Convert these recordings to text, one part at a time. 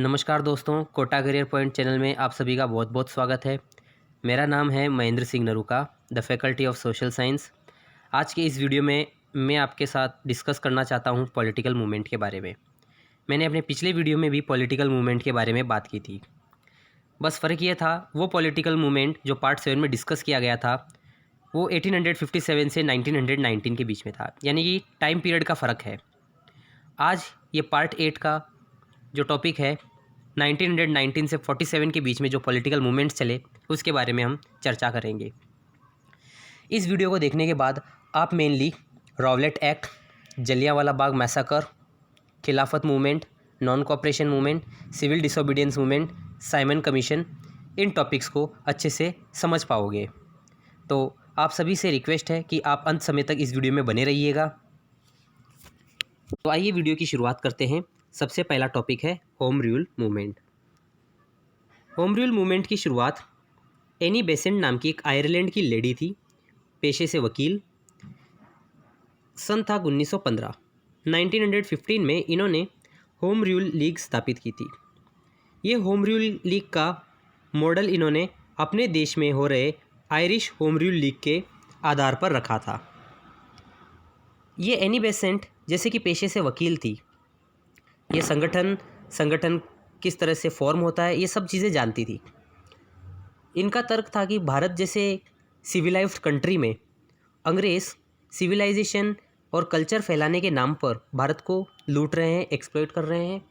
नमस्कार दोस्तों, Kota career point channel में आप सभी का बहुत बहुत स्वागत है। मेरा नाम है Mahendra Singh Naruka, the faculty of social science. आज के इस वीडियो में मैं आपके साथ डिस्कस करना चाहता हूँ पॉलिटिकल मूवमेंट के बारे में। मैंने अपने पिछले वीडियो में भी पॉलिटिकल मूवमेंट के बारे में बात की थी। बस फ़र्क ये था, वो पॉलिटिकल मूवमेंट जो पार्ट 7 में डिस्कस किया गया था वो 1857 से 1919 के बीच में था, यानी कि टाइम पीरियड का फ़र्क है। आज ये पार्ट 8 का जो टॉपिक है 1919 से 47 के बीच में जो पॉलिटिकल मूवमेंट्स चले उसके बारे में हम चर्चा करेंगे। इस वीडियो को देखने के बाद आप mainly Rowlatt act, Jallianwala Bagh massacre, Khilafat movement, non cooperation movement, civil disobedience movement, Simon commission, इन टॉपिक्स को अच्छे से समझ पाओगे। तो आप सभी से रिक्वेस्ट है कि आप अंत समय तक इस वीडियो में बने रहिएगा। तो आइए वीडियो की शुरुआत करते हैं। सबसे पहला टॉपिक है home rule movement. Home rule movement की शुरुआत एनी बेसेंट नाम की एक आयरलैंड की लेडी थी, पेशे से वकील। सन था 1915। 1915 में इन्होंने होम रूल लीग स्थापित की थी। ये होम रूल लीग का मॉडल इन्होंने अपने देश में हो रहे आयरिश होम रूल लीग के आधार पर रखा था। ये एनी बेसेंट जैसे कि पेशे से वकील थी, ये संगठन किस तरह से फॉर्म होता है ये सब चीज़ें जानती थी। इनका तर्क था कि भारत जैसे सिविलाइज्ड कंट्री में अंग्रेज़ सिविलाइजेशन और कल्चर फैलाने के नाम पर भारत को लूट रहे हैं, एक्सप्लॉइट कर रहे हैं,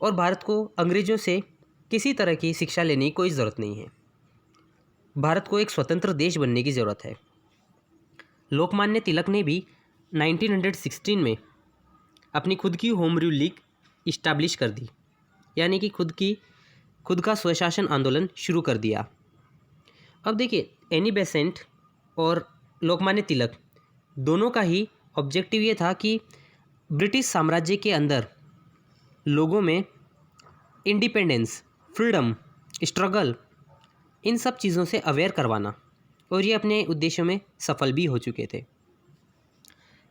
और भारत को अंग्रेज़ों से किसी तरह की शिक्षा लेने की कोई ज़रूरत नहीं है। भारत को एक स्वतंत्र देश बनने की ज़रूरत है। लोकमान्य तिलक ने भी 1916 में अपनी खुद की होम रूल लीग इस्टेब्लिश कर दी, यानी कि खुद का स्वशासन आंदोलन शुरू कर दिया। अब देखिए, एनी बेसेंट और लोकमान्य तिलक दोनों का ही ऑब्जेक्टिव ये था कि ब्रिटिश साम्राज्य के अंदर लोगों में इंडिपेंडेंस, फ्रीडम, स्ट्रगल, इन सब चीज़ों से अवेयर करवाना, और ये अपने उद्देश्यों में सफल भी हो चुके थे।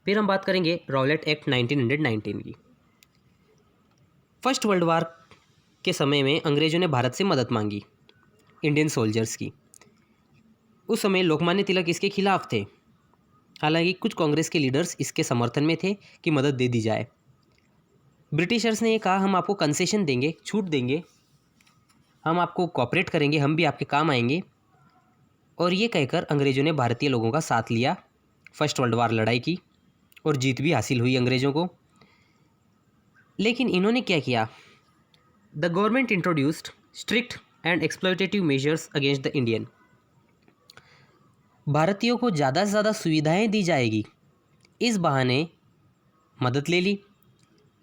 फिर हम बात करेंगे रॉवलेट एक्ट 1919 की। फर्स्ट वर्ल्ड वार के समय में अंग्रेज़ों ने भारत से मदद मांगी इंडियन सोल्जर्स की। उस समय लोकमान्य तिलक इसके खिलाफ थे, हालांकि कुछ कांग्रेस के लीडर्स इसके समर्थन में थे कि मदद दे दी जाए। ब्रिटिशर्स ने ये कहा, हम आपको कंसेशन देंगे, छूट देंगे, हम आपको कोऑपरेट करेंगे, हम भी आपके काम आएंगे। और ये कहकर अंग्रेज़ों ने भारतीय लोगों का साथ लिया, फर्स्ट वर्ल्ड वार लड़ाई की, और जीत भी हासिल हुई अंग्रेज़ों को। लेकिन इन्होंने क्या किया? The government introduced strict and exploitative measures against the Indian. भारतीयों को ज़्यादा से ज़्यादा सुविधाएं दी जाएगी, इस बहाने मदद ले ली।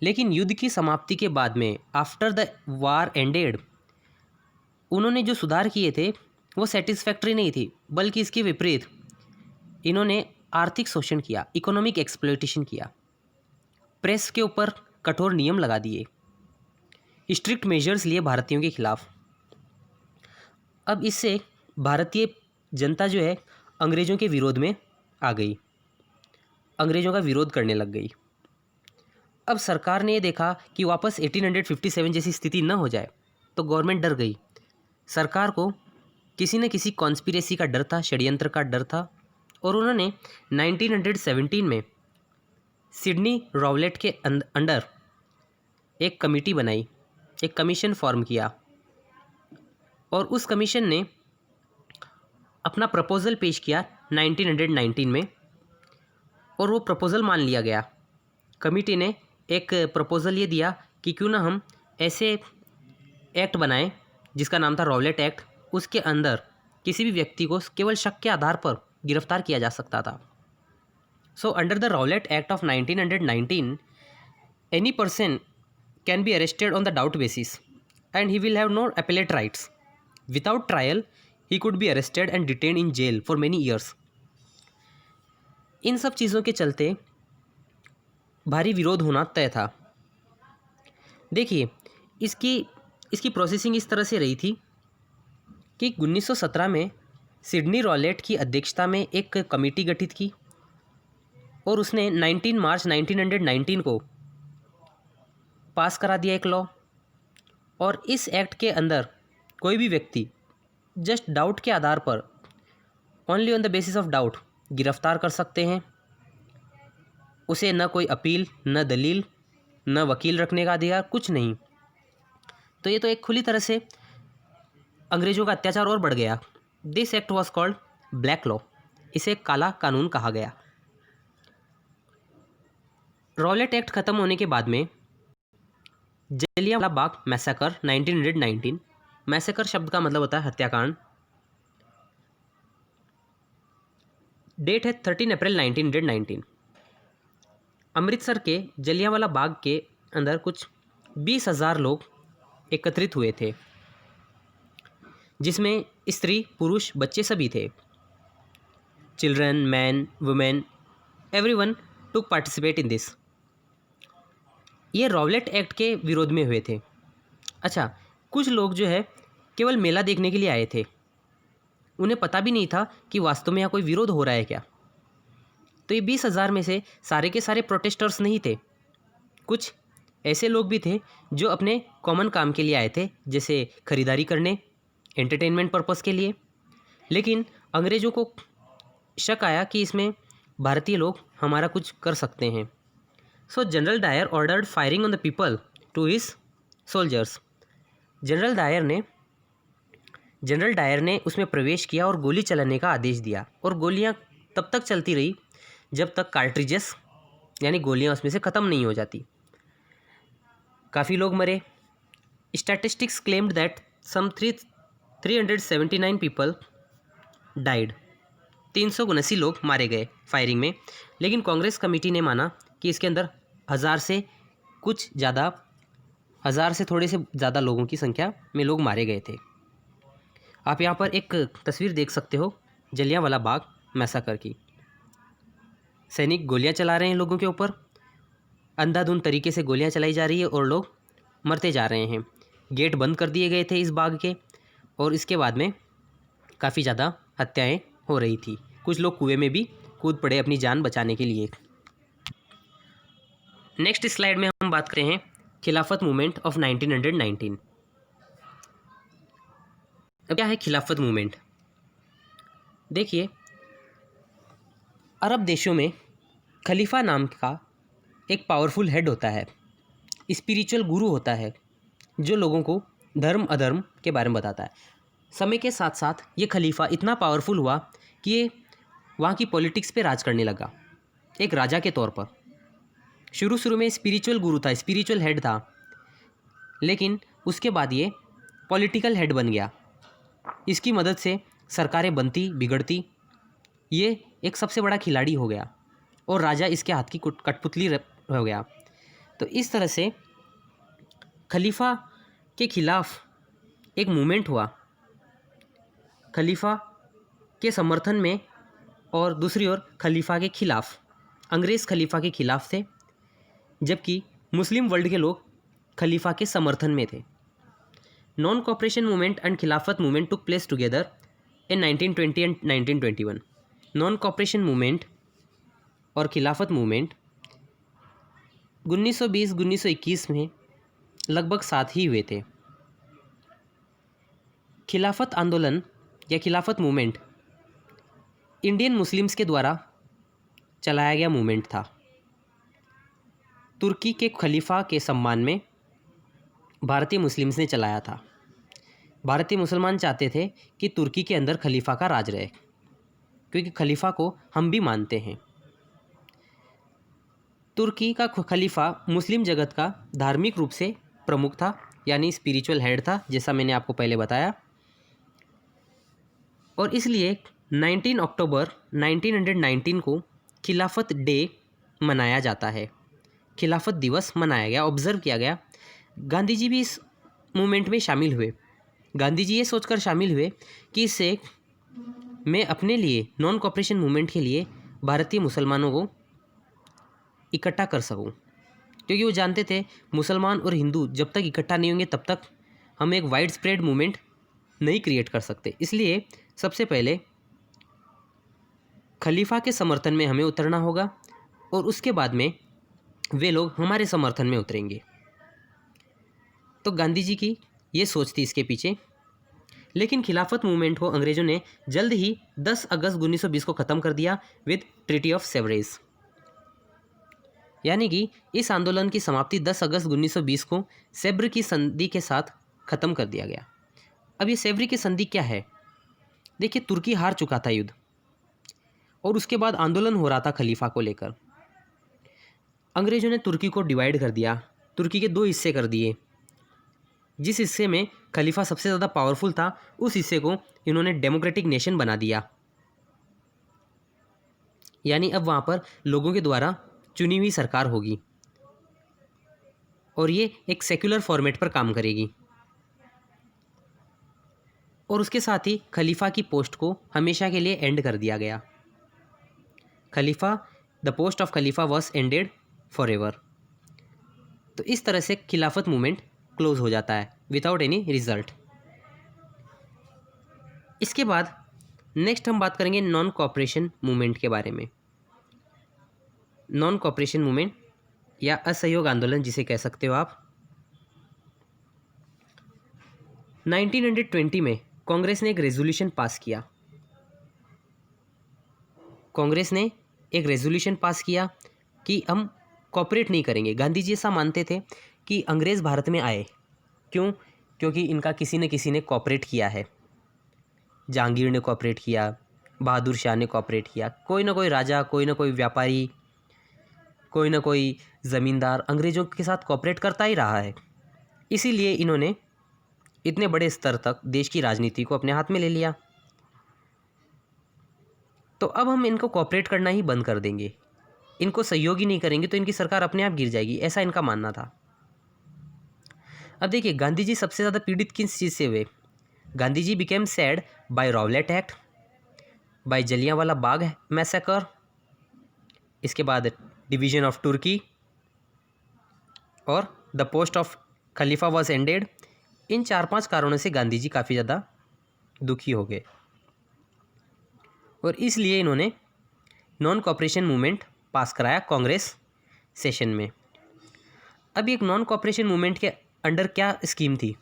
लेकिन युद्ध की समाप्ति के बाद में, आफ्टर द वार एंडेड, उन्होंने जो सुधार किए थे वो सेटिस्फैक्ट्री नहीं थी, बल्कि इसके विपरीत इन्होंने आर्थिक शोषण किया, इकोनॉमिक एक्सप्लॉयटेशन किया, प्रेस के ऊपर कठोर नियम लगा दिए, स्ट्रिक्ट मेजर्स लिए भारतीयों के खिलाफ। अब इससे भारतीय जनता जो है अंग्रेज़ों के विरोध में आ गई, अंग्रेज़ों का विरोध करने लग गई। अब सरकार ने ये देखा कि वापस 1857 जैसी स्थिति न हो जाए, तो गवर्नमेंट डर गई। सरकार को किसी न किसी कॉन्स्पिरेसी का डर था, षड्यंत्र का डर था, और उन्होंने 1917 में सिडनी रॉवलेट के अंडर एक कमेटी बनाई, एक कमीशन फॉर्म किया, और उस कमीशन ने अपना प्रपोज़ल पेश किया 1919 में, और वो प्रपोज़ल मान लिया गया। कमेटी ने एक प्रपोज़ल ये दिया कि क्यों ना हम ऐसे एक्ट बनाएं जिसका नाम था रॉवलेट एक्ट। उसके अंदर किसी भी व्यक्ति को केवल शक के आधार पर गिरफ्तार किया जा सकता था। So under the Rowlatt act of 1919, any person can be arrested on the doubt basis and he will have no appellate rights. Without trial he could be arrested and detain in jail for many years. इन सब चीज़ों के चलते भारी विरोध होना तय था। देखिए, इसकी प्रोसेसिंग इस तरह से रही थी कि 1917 में सिडनी रॉवलेट की अध्यक्षता में एक कमेटी गठित की, और उसने 19 मार्च 1919 को पास करा दिया एक लॉ और इस एक्ट के अंदर कोई भी व्यक्ति जस्ट डाउट के आधार पर, only on the basis of doubt, गिरफ्तार कर सकते हैं। उसे न कोई अपील, न दलील, न वकील रखने का अधिकार, कुछ नहीं। तो ये तो एक खुली तरह से अंग्रेज़ों का अत्याचार और बढ़ गया। This act was called black law, इसे काला कानून कहा गया। रॉलेट एक्ट ख़त्म होने के बाद में जलियांवाला बाग मैसेकर 1919, मैसेकर शब्द का मतलब होता है हत्याकांड, डेट है 13 अप्रैल 1919। अमृतसर के जलियांवाला बाग के अंदर कुछ 20,000 लोग एकत्रित हुए थे, जिसमें स्त्री, पुरुष, बच्चे सभी थे। Children, man, women, everyone took participate in this. ये रॉलेट एक्ट के विरोध में हुए थे। अच्छा, कुछ लोग जो है केवल मेला देखने के लिए आए थे, उन्हें पता भी नहीं था कि वास्तव में यहाँ कोई विरोध हो रहा है क्या। तो ये 20,000 में से सारे के सारे प्रोटेस्टर्स नहीं थे। कुछ ऐसे लोग भी थे जो अपने कॉमन काम के लिए आए थे, जैसे खरीदारी करने, एंटरटेनमेंट पर्पस के लिए। लेकिन अंग्रेज़ों को शक आया कि इसमें भारतीय लोग हमारा कुछ कर सकते हैं। So General Dyer ordered firing on the people to his soldiers. General Dyer ने उसमें प्रवेश किया और गोली चलाने का आदेश दिया, और गोलियां तब तक चलती रही जब तक कार्ट्रिजेस यानी गोलियां उसमें से ख़त्म नहीं हो जाती। काफ़ी लोग मरे। Statistics claimed that some 379 people died. 379 लोग मारे गए फायरिंग में। लेकिन कांग्रेस कमेटी ने माना कि इसके अंदर 1000 से थोड़े से ज़्यादा लोगों की संख्या में लोग मारे गए थे। आप यहाँ पर एक तस्वीर देख सकते हो जलियांवाला बाग मैसाकर की। सैनिक गोलियां चला रहे हैं लोगों के ऊपर, अंधाधुंध तरीके से गोलियां चलाई जा रही है और लोग मरते जा रहे हैं। गेट बंद कर दिए गए थे इस बाग के, और इसके बाद में काफ़ी ज़्यादा हत्याएं हो रही थी। कुछ लोग कुएं में भी कूद पड़े अपनी जान बचाने के लिए। नेक्स्ट स्लाइड में हम बात करें हैं खिलाफत मूवमेंट ऑफ 1919। अब क्या है खिलाफत मूवमेंट? देखिए, अरब देशों में खलीफा नाम का एक पावरफुल हेड होता है, स्पिरिचुअल गुरु होता है, जो लोगों को धर्म अधर्म के बारे में बताता है। समय के साथ साथ ये खलीफा इतना पावरफुल हुआ कि ये वहाँ की पॉलिटिक्स पे राज करने लगा, एक राजा के तौर पर। शुरू में स्पिरिचुअल गुरु था, स्पिरिचुअल हेड था, लेकिन उसके बाद ये पॉलिटिकल हेड बन गया। इसकी मदद से सरकारें बनती बिगड़ती, ये एक सबसे बड़ा खिलाड़ी हो गया और राजा इसके हाथ की कठपुतली हो गया। तो इस तरह से खलीफा के खिलाफ एक मूवमेंट हुआ, खलीफा के समर्थन में, और दूसरी ओर खलीफा के खिलाफ, अंग्रेज़ खलीफा के खिलाफ थे, जबकि मुस्लिम वर्ल्ड के लोग खलीफा के समर्थन में थे। नॉन कॉपरेशन मूवमेंट एंड खिलाफत movement took place together in 1920 and 1921। Non cooperation movement और खिलाफत मूवमेंट 1920-1921 में लगभग साथ ही हुए थे। खिलाफत आंदोलन या खिलाफत मूवमेंट इंडियन मुस्लिम्स के द्वारा चलाया गया मूवमेंट था। तुर्की के खलीफा के सम्मान में भारतीय मुस्लिम्स ने चलाया था। भारतीय मुसलमान चाहते थे कि तुर्की के अंदर खलीफा का राज रहे, क्योंकि खलीफा को हम भी मानते हैं। तुर्की का खलीफा मुस्लिम जगत का धार्मिक रूप से प्रमुख था, यानी स्पिरिचुअल हेड था, जैसा मैंने आपको पहले बताया। और इसलिए 19 अक्टूबर 1919 को खिलाफत डे मनाया जाता है, खिलाफत दिवस मनाया गया, ऑब्ज़र्व किया गया। गांधी जी भी इस मूवमेंट में शामिल हुए। गांधी जी ये सोचकर शामिल हुए कि इससे मैं अपने लिए नॉन कॉपरेशन मूवमेंट के लिए भारतीय मुसलमानों को इकट्ठा कर सकूं, क्योंकि वो जानते थे मुसलमान और हिंदू जब तक इकट्ठा नहीं होंगे तब तक हम एक वाइड स्प्रेड मूवमेंट नहीं क्रिएट कर सकते। इसलिए सबसे पहले खलीफा के समर्थन में हमें उतरना होगा, और उसके बाद में वे लोग हमारे समर्थन में उतरेंगे। तो गांधी जी की ये सोच थी इसके पीछे। लेकिन खिलाफत मूवमेंट को अंग्रेज़ों ने जल्द ही 10 अगस्त 1920 को ख़त्म कर दिया विद ट्रीटी ऑफ सेवरेज। यानी कि इस आंदोलन की समाप्ति 10 अगस्त 1920 को सेब्र की संधि के साथ ख़त्म कर दिया गया। अब ये सेब्र की संधि क्या है? देखिए, तुर्की हार चुका था युद्ध और उसके बाद आंदोलन हो रहा था खलीफा को लेकर। अंग्रेज़ों ने तुर्की को डिवाइड कर दिया, तुर्की के 2 हिस्से कर दिए। जिस हिस्से में खलीफा सबसे ज़्यादा पावरफुल था उस हिस्से को इन्होंने डेमोक्रेटिक नेशन बना दिया। यानी अब वहाँ पर लोगों के द्वारा चुनी हुई सरकार होगी और ये एक सेक्युलर फॉर्मेट पर काम करेगी। और उसके साथ ही खलीफा की पोस्ट को हमेशा के लिए एंड कर दिया गया। खलीफा, द पोस्ट ऑफ खलीफा वॉज एंडेड फॉर एवर। तो इस तरह से खिलाफत मूवमेंट क्लोज हो जाता है विदाउट एनी रिजल्ट। इसके बाद नेक्स्ट हम बात करेंगे नॉन कोऑपरेशन मूवमेंट के बारे में। नॉन कोऑपरेशन मूवमेंट या असहयोग आंदोलन जिसे कह सकते हो आप। 1920 में कांग्रेस ने एक रेजोल्यूशन पास किया। कांग्रेस ने एक रेजोल्यूशन पास किया कि हम कोऑपरेट नहीं करेंगे। गांधी जी ऐसा मानते थे कि अंग्रेज़ भारत में आए क्यों? क्योंकि इनका किसी न किसी ने कोऑपरेट किया है। जहांगीर ने कोऑपरेट किया, बहादुर शाह ने कोऑपरेट किया, कोई ना कोई राजा, कोई ना कोई व्यापारी, कोई ना कोई ज़मींदार अंग्रेज़ों के साथ कोऑपरेट करता ही रहा है। इसीलिए इन्होंने इतने बड़े स्तर तक देश की राजनीति को अपने हाथ में ले लिया। तो अब हम इनको कोऑपरेट करना ही बंद कर देंगे, इनको सहयोग ही नहीं करेंगे तो इनकी सरकार अपने आप गिर जाएगी, ऐसा इनका मानना था। अब देखिए, गांधी जी सबसे ज़्यादा पीड़ित किस चीज़ से हुए? Gandhi ji became sad by Rowlatt act, by Jallianwala Bagh massacre, इसके बाद डिवीजन ऑफ तुर्की और द पोस्ट ऑफ खलीफा वॉज एंडेड। इन 4-5 कारणों से गांधी जी काफ़ी ज़्यादा दुखी हो गए और इसलिए इन्होंने नॉन कोऑपरेशन मूवमेंट पास कराया कांग्रेस सेशन में। अब एक नॉन कोऑपरेशन मूवमेंट के अंडर क्या स्कीम थी?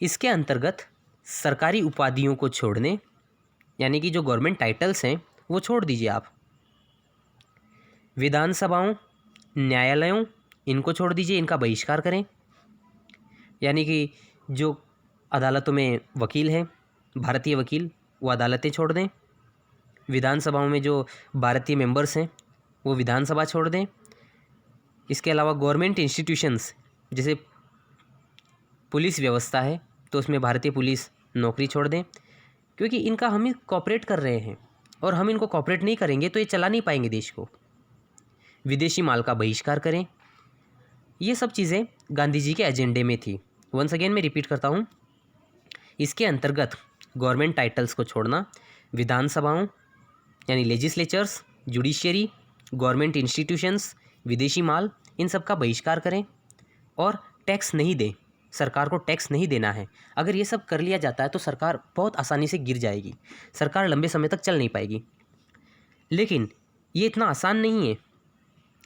इसके अंतर्गत सरकारी उपाधियों को छोड़ने, यानी कि जो गवर्नमेंट टाइटल्स हैं वो छोड़ दीजिए आप। विधानसभाओं, न्यायालयों, इनको छोड़ दीजिए, इनका बहिष्कार करें। यानी कि जो अदालतों में वकील हैं, भारतीय वकील, वो अदालतें छोड़ दें। विधानसभाओं में जो भारतीय मेंबर्स हैं वो विधानसभा छोड़ दें। इसके अलावा गवर्नमेंट इंस्टीट्यूशंस, जैसे पुलिस व्यवस्था है तो उसमें भारतीय पुलिस नौकरी छोड़ दें, क्योंकि इनका हम ही कॉपरेट कर रहे हैं और हम इनको कॉपरेट नहीं करेंगे तो ये चला नहीं पाएंगे देश को। विदेशी माल का बहिष्कार करें। ये सब चीज़ें गांधी जी के एजेंडे में थी। वंस अगेन मैं रिपीट करता हूँ, इसके अंतर्गत गवर्नमेंट टाइटल्स को छोड़ना, विधानसभाओं यानी लेजिस्लेचर्स, जुडिशियरी, गवर्नमेंट इंस्टीट्यूशंस, विदेशी माल, इन सब का बहिष्कार करें और टैक्स नहीं दें। सरकार को टैक्स नहीं देना है। अगर ये सब कर लिया जाता है तो सरकार बहुत आसानी से गिर जाएगी, सरकार लंबे समय तक चल नहीं पाएगी। लेकिन ये इतना आसान नहीं है,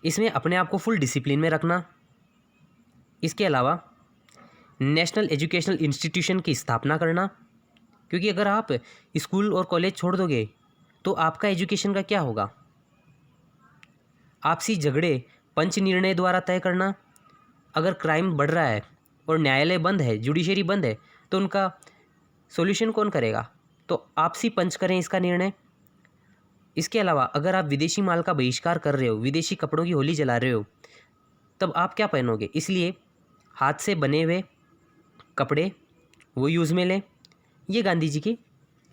इसमें अपने आप को फुल डिसिप्लिन में रखना। इसके अलावा नेशनल एजुकेशनल इंस्टीट्यूशन की स्थापना करना, क्योंकि अगर आप स्कूल और कॉलेज छोड़ दोगे तो आपका एजुकेशन का क्या होगा? आपसी झगड़े पंच निर्णय द्वारा तय करना। अगर क्राइम बढ़ रहा है और न्यायालय बंद है, जुडिशरी बंद है, तो उनका सॉल्यूशन कौन करेगा? तो आपसी पंच करें इसका निर्णय। इसके अलावा अगर आप विदेशी माल का बहिष्कार कर रहे हो, विदेशी कपड़ों की होली जला रहे हो, तब आप क्या पहनोगे? इसलिए हाथ से बने हुए कपड़े वो यूज़ में लें। ये गांधी जी की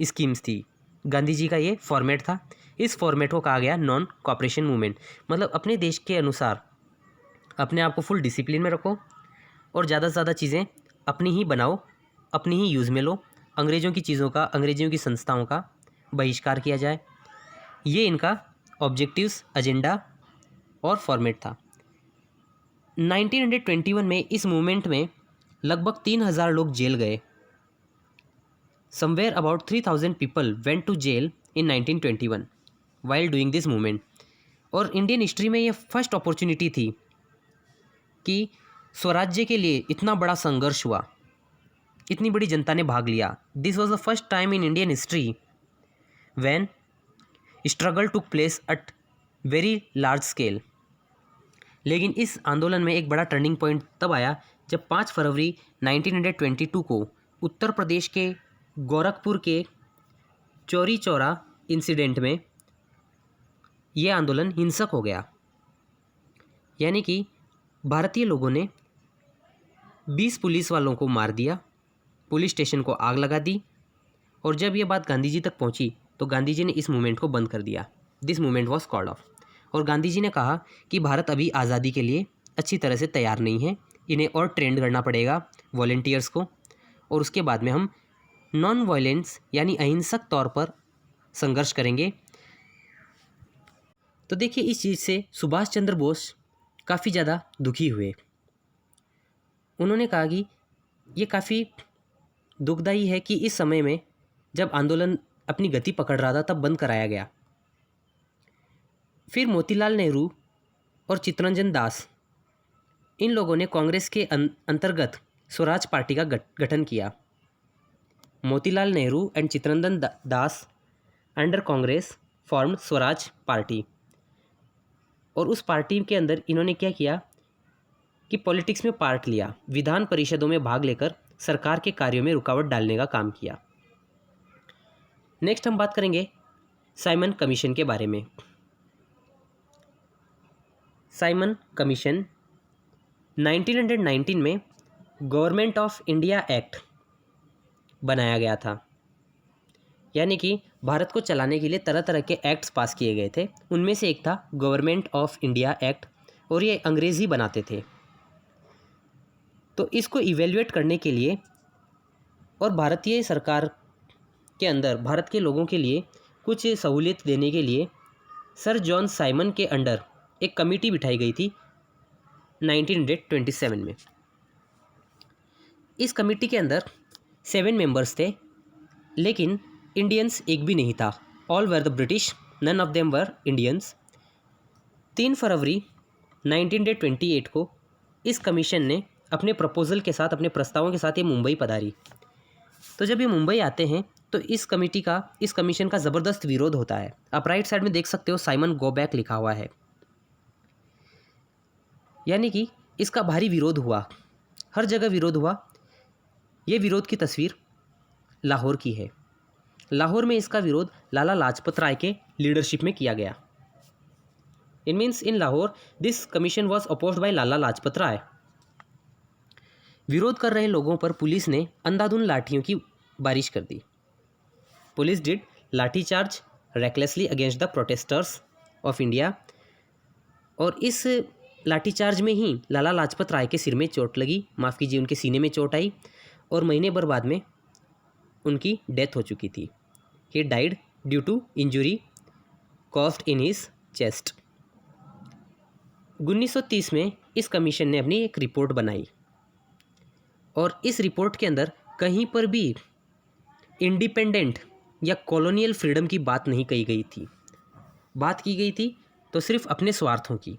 स्कीम्स थी, गांधी जी का ये फॉर्मेट था। इस फॉर्मेट को कहा गया नॉन कोऑपरेशन मूवमेंट। मतलब अपने देश के अनुसार अपने आप को फुल डिसिप्लिन में रखो और ज़्यादा से ज़्यादा चीज़ें अपनी ही बनाओ, अपनी ही यूज़ में लो। अंग्रेज़ों की चीज़ों का, अंग्रेज़ों की संस्थाओं का बहिष्कार किया जाए। ये इनका ऑब्जेक्टिव्स, एजेंडा और फॉर्मेट था। 1921 में इस मूवमेंट में लगभग 3000 लोग जेल गए। Somewhere about 3000 people went to jail in 1921 while doing this movement. और इंडियन हिस्ट्री में ये फर्स्ट अपॉर्चुनिटी थी कि स्वराज्य के लिए इतना बड़ा संघर्ष हुआ। इतनी बड़ी जनता ने भाग लिया। This was the first time in Indian history when struggle took place at very large scale. लेकिन इस आंदोलन में एक बड़ा टर्निंग पॉइंट तब आया जब 5 फरवरी 1922 को उत्तर प्रदेश के गोरखपुर के चौरी चौरा इंसिडेंट में यह आंदोलन हिंसक हो गया। यानी कि भारतीय लोगों ने 20 पुलिस वालों को मार दिया, पुलिस स्टेशन को आग लगा दी, और जब यह बात गांधी जी तक पहुंची तो गांधी जी ने इस मूवमेंट को बंद कर दिया। This movement was called off. और गांधी जी ने कहा कि भारत अभी आज़ादी के लिए अच्छी तरह से तैयार नहीं है, इन्हें और ट्रेंड करना पड़ेगा वॉलेंटियर्स को, और उसके बाद में हम नॉन वायलेंस यानी अहिंसक तौर पर संघर्ष करेंगे। तो देखिए, इस चीज़ से सुभाष चंद्र बोस काफ़ी ज़्यादा दुखी हुए। उन्होंने कहा कि ये काफ़ी दुखदाई है कि इस समय में जब आंदोलन अपनी गति पकड़ रहा था तब बंद कराया गया। फिर मोतीलाल नेहरू और चित्तरंजन दास, इन लोगों ने कांग्रेस के अंतर्गत स्वराज पार्टी का गठन किया। Motilal Nehru and Chittaranjan Das under Congress formed Swaraj party. और उस पार्टी के अंदर इन्होंने क्या किया कि पॉलिटिक्स में पार्ट लिया, विधान परिषदों में भाग लेकर सरकार के कार्यों में रुकावट डालने का काम किया। नेक्स्ट हम बात करेंगे साइमन कमीशन के बारे में। साइमन कमीशन 1919 में गवर्नमेंट ऑफ इंडिया एक्ट बनाया गया था। यानी कि भारत को चलाने के लिए तरह तरह के एक्ट्स पास किए गए थे। उनमें से एक था गवर्नमेंट ऑफ इंडिया एक्ट, और ये अंग्रेज़ी बनाते थे। तो इसको इवेल्युएट करने के लिए और भारतीय सरकार के अंदर भारत के लोगों के लिए कुछ सहूलियत देने के लिए सर जॉन साइमन के अंडर एक कमेटी बिठाई गई थी 1927 में। इस कमेटी के अंदर 7 मेंबर्स थे, लेकिन इंडियंस एक भी नहीं था। All were the British, none of them were Indians. 3 फरवरी 1928 को इस कमीशन ने अपने प्रपोजल के साथ, अपने प्रस्तावों के साथ ये मुंबई पधारी। तो जब ये मुंबई आते हैं तो इस कमीशन का ज़बरदस्त विरोध होता है। आप राइट साइड में देख सकते हो साइमन गो बैक लिखा हुआ है। यानी कि इसका भारी विरोध हुआ, हर जगह विरोध हुआ। ये विरोध की तस्वीर लाहौर की है। लाहौर में इसका विरोध लाला लाजपत राय के लीडरशिप में किया गया। It means in Lahore this commission was opposed by Lala Lajpat Rai. विरोध कर रहे लोगों पर पुलिस ने अंधाधुंध लाठियों की बारिश कर दी। Police did lathicharge recklessly against the protesters of India. और इस लाठीचार्ज में ही लाला लाजपत राय के सिर में चोट लगी, माफ़ कीजिए उनके सीने में चोट आई, और महीने भर बाद में उनकी डेथ हो चुकी थी। He died due to injury caused in his chest. 1930 में इस कमीशन ने अपनी एक रिपोर्ट बनाई, और इस रिपोर्ट के अंदर कहीं पर भी इंडिपेंडेंट या कॉलोनियल फ्रीडम की बात नहीं कही गई थी। बात की गई थी तो सिर्फ अपने स्वार्थों की,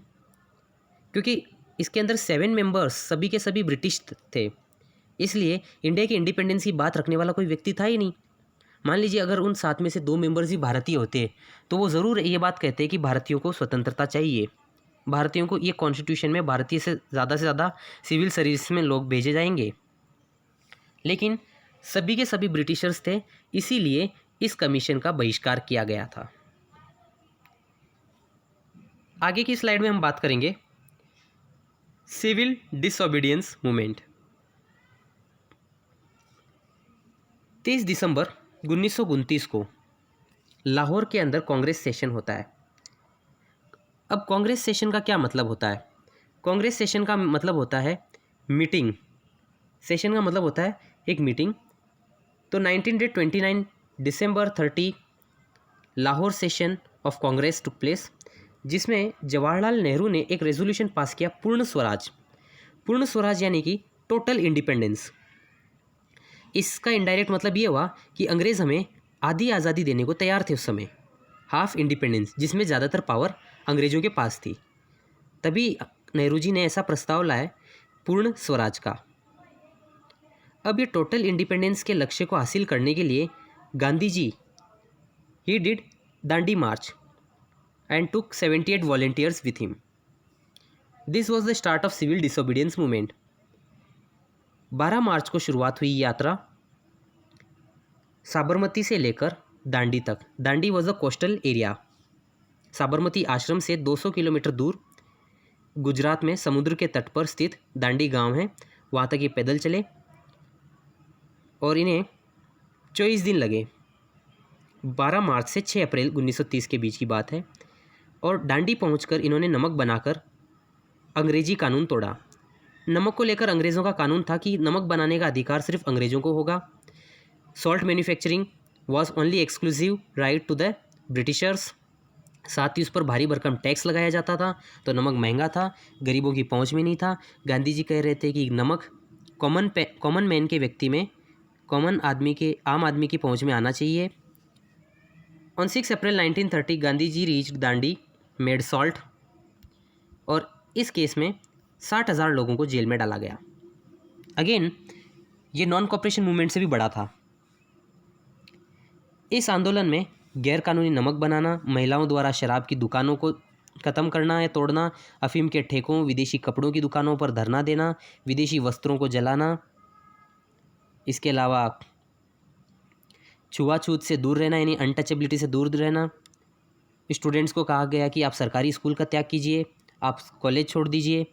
क्योंकि इसके अंदर 7 मेंबर्स सभी के सभी ब्रिटिश थे, इसलिए इंडिया की इंडिपेंडेंस की बात रखने वाला कोई व्यक्ति था ही नहीं। मान लीजिए अगर उन 7 में से 2 मेंबर्स ही भारतीय होते तो वो ज़रूर ये बात कहते कि भारतीयों को स्वतंत्रता चाहिए, भारतीयों को ये कॉन्स्टिट्यूशन में भारतीय से ज़्यादा सिविल सर्विस में लोग भेजे जाएंगे। लेकिन सभी के सभी ब्रिटिशर्स थे, इसीलिए इस कमीशन का बहिष्कार किया गया था। आगे की स्लाइड में हम बात करेंगे सिविल डिसओबीडियंस मूवमेंट। 23 दिसंबर 1929 को लाहौर के अंदर कांग्रेस सेशन होता है। अब कांग्रेस सेशन का क्या मतलब होता है? कांग्रेस सेशन का मतलब होता है मीटिंग। सेशन का मतलब होता है एक मीटिंग। तो 1929 दिसंबर 30 Lahore session of Congress took place, जिसमें जवाहरलाल नेहरू ने एक रेजोल्यूशन पास किया, पूर्ण स्वराज। पूर्ण स्वराज यानी कि टोटल इंडिपेंडेंस। इसका इनडायरेक्ट मतलब ये हुआ कि अंग्रेज़ हमें आधी आज़ादी देने को तैयार थे उस समय, हाफ इंडिपेंडेंस, जिसमें ज़्यादातर पावर अंग्रेज़ों के पास थी। तभी नेहरू जी ने ऐसा प्रस्ताव लाया पूर्ण स्वराज का। अब ये टोटल इंडिपेंडेंस के लक्ष्य को हासिल करने के लिए Gandhi ji he did Dandi march and took 78 volunteers with him. This was the start of civil disobedience movement. 12 March को शुरुआत हुई यात्रा साबरमती से लेकर दांडी तक। Dandi was a coastal area. Sabarmati Ashram से 200 किलोमीटर दूर गुजरात में समुद्र के तट पर स्थित दांडी गांव है। वहाँ तक ये पैदल चले और इन्हें 24 दिन लगे। 12 मार्च से 6 अप्रैल 1930 के बीच की बात है। और दांडी पहुंचकर इन्होंने नमक बनाकर अंग्रेजी कानून तोड़ा। नमक को लेकर अंग्रेज़ों का कानून था कि नमक बनाने का अधिकार सिर्फ अंग्रेज़ों को होगा। Salt manufacturing was only exclusive right to the Britishers. साथ ही उस पर भारी भरकम टैक्स लगाया जाता था, तो नमक महंगा था, गरीबों की पहुंच में नहीं था। गांधी जी कह रहे थे कि नमक कॉमन मैन के व्यक्ति में, आम आदमी की पहुंच में आना चाहिए। On 6 April 1930 Gandhi ji reached Dandi, made salt, और इस केस में 60,000 लोगों को जेल में डाला गया। अगेन ये नॉन कॉपरेशन मूवमेंट से भी बड़ा था। इस आंदोलन में गैर कानूनी नमक बनाना, महिलाओं द्वारा शराब की दुकानों को ख़त्म करना या तोड़ना, अफीम के ठेकों, विदेशी कपड़ों की दुकानों पर धरना देना, विदेशी वस्त्रों को जलाना, इसके अलावा छुआछूत से दूर रहना यानी अनटचेबिलिटी से दूर रहना। स्टूडेंट्स को कहा गया कि आप सरकारी स्कूल का त्याग कीजिए, आप कॉलेज छोड़ दीजिए।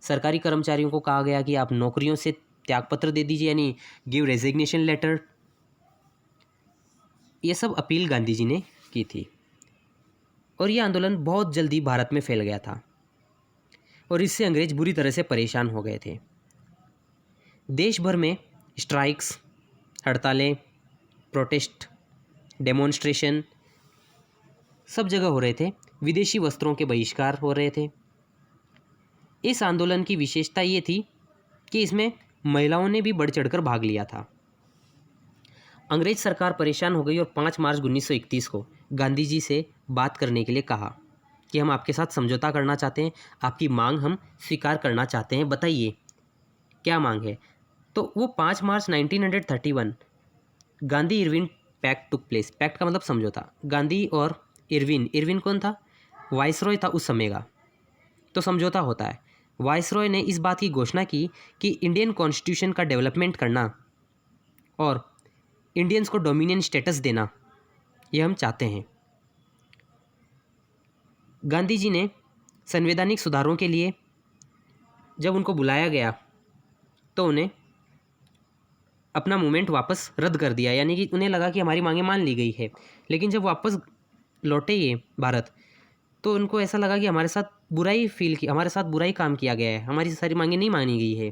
सरकारी कर्मचारियों को कहा गया कि आप नौकरियों से त्यागपत्र दे दीजिए यानी गिव रेजिग्नेशन लेटर। ये सब अपील गांधी जी ने की थी और ये आंदोलन बहुत जल्दी भारत में फैल गया था और इससे अंग्रेज बुरी तरह से परेशान हो गए थे। देश भर में स्ट्राइक्स, हड़तालें, प्रोटेस्ट, डेमोन्स्ट्रेशन सब जगह हो रहे थे। विदेशी वस्त्रों के बहिष्कार हो रहे थे। इस आंदोलन की विशेषता ये थी कि इसमें महिलाओं ने भी बढ़ चढ़कर भाग लिया था। अंग्रेज सरकार परेशान हो गई और 5 मार्च 1931 को गांधी जी से बात करने के लिए कहा कि हम आपके साथ समझौता करना चाहते हैं, आपकी मांग हम स्वीकार करना चाहते हैं, बताइए क्या मांग है। तो वो 5 March 1931 Gandhi Irwin pact took place. Pact का मतलब समझौता। गांधी और इरविन कौन था? वाइसरॉय था उस समय का, तो समझौता होता है। वाइसरॉय ने इस बात की घोषणा की कि इंडियन कॉन्स्टिट्यूशन का डेवलपमेंट करना और इंडियंस को डोमिनियन स्टेटस देना ये हम चाहते हैं। गांधी जी ने संवैधानिक सुधारों के लिए जब उनको बुलाया गया तो उन्हें अपना मूवमेंट वापस रद्द कर दिया, यानी कि उन्हें लगा कि हमारी मांगें मान ली गई है। लेकिन जब वापस लौटे ये भारत तो उनको ऐसा लगा कि हमारे साथ हमारे साथ बुरा ही काम किया गया है, हमारी सारी मांगें नहीं मानी गई है।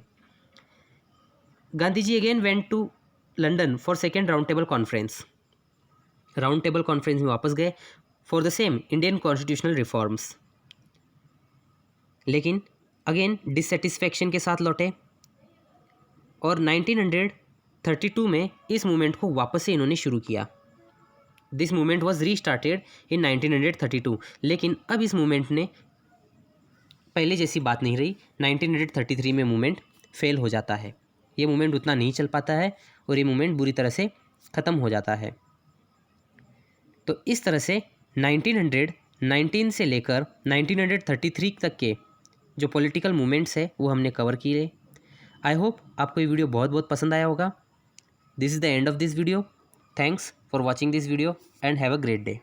Gandhi ji again went to London for second round table conference. Round table conference में वापस गए for the same Indian constitutional reforms, लेकिन अगेन डिससेटिस्फैक्शन के साथ लौटे और 1932 में इस मूवमेंट को वापस से इन्होंने शुरू किया। दिस मूवमेंट वॉज रीस्टार्टेड इन 1932, लेकिन अब इस मूवमेंट ने पहले जैसी बात नहीं रही। 1933 में मूवमेंट फेल हो जाता है। ये मूवमेंट उतना नहीं चल पाता है और ये मूवमेंट बुरी तरह से ख़त्म हो जाता है। तो इस तरह से 1919 से लेकर 1933 तक के जो पॉलिटिकल मूवमेंट्स है वो हमने कवर किए। आई होप आपको ये वीडियो बहुत बहुत पसंद आया होगा। This is the end of this video. Thanks for watching this video and have a great day.